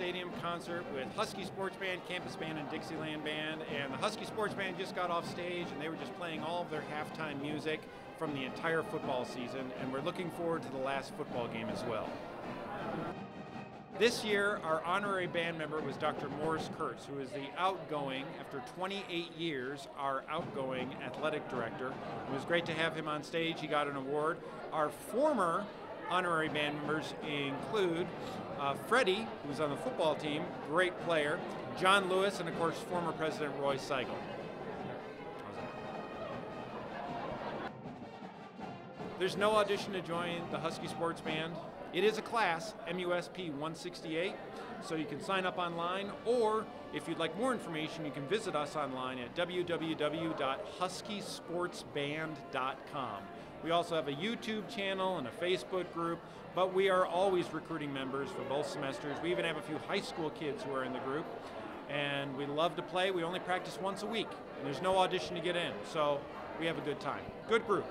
Stadium concert with Husky Sports Band, Campus Band, and Dixieland Band. And the Husky Sports Band just got off stage and they were just playing all of their halftime music from the entire football season. And we're looking forward to the last football game as well. This year, our honorary band member was Dr. Morris Kurtz, who is the outgoing, after 28 years, our outgoing athletic director. It was great to have him on stage. He got an award. Our former honorary band members include Freddie, who's on the football team, great player, John Lewis, and of course, former President Roy Seigel. There's no audition to join the Husky Sports Band. It is a class, MUSP 168, so you can sign up online, or if you'd like more information, you can visit us online at www.huskysportsband.com. We also have a YouTube channel and a Facebook group, but we are always recruiting members for both semesters. We even have a few high school kids who are in the group, and we love to play. We only practice once a week, and there's no audition to get in, so we have a good time. Good group.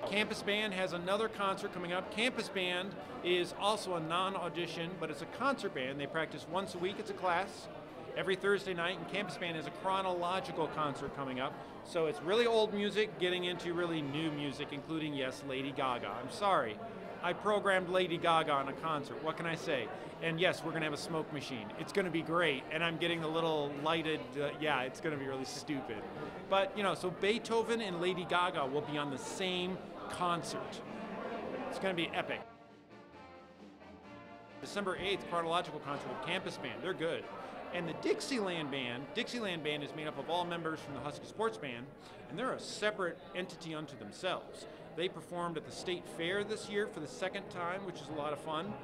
Campus Band has another concert coming up. Campus Band is also a non-audition, but it's a concert band. They practice once a week. It's a class every Thursday night, and Campus Band has a chronological concert coming up. So it's really old music getting into really new music, including, yes, Lady Gaga. I'm sorry. I programmed Lady Gaga on a concert. What can I say? And yes, we're going to have a smoke machine. It's going to be great. And I'm getting the little lighted, yeah, it's going to be really stupid. But, you know, so Beethoven and Lady Gaga will be on the same concert. It's going to be epic. December 8th, chronological concert with Campus Band. They're good. And the Dixieland Band is made up of all members from the Husky Sports Band, and they're a separate entity unto themselves. They performed at the State Fair this year for the second time, which is a lot of fun.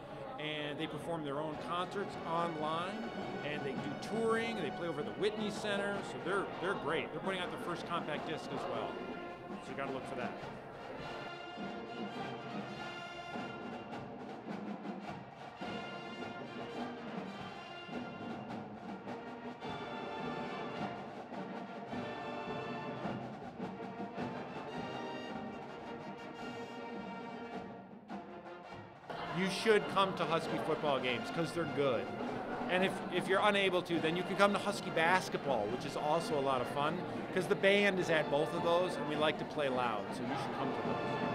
And they perform their own concerts online, and they do touring, and they play over the Whitney Center, so they're great. They're putting out their first compact disc as well, so you gotta look for that. You should come to Husky football games because they're good. And if you're unable to, then you can come to Husky basketball, which is also a lot of fun because the band is at both of those and we like to play loud, so you should come to those.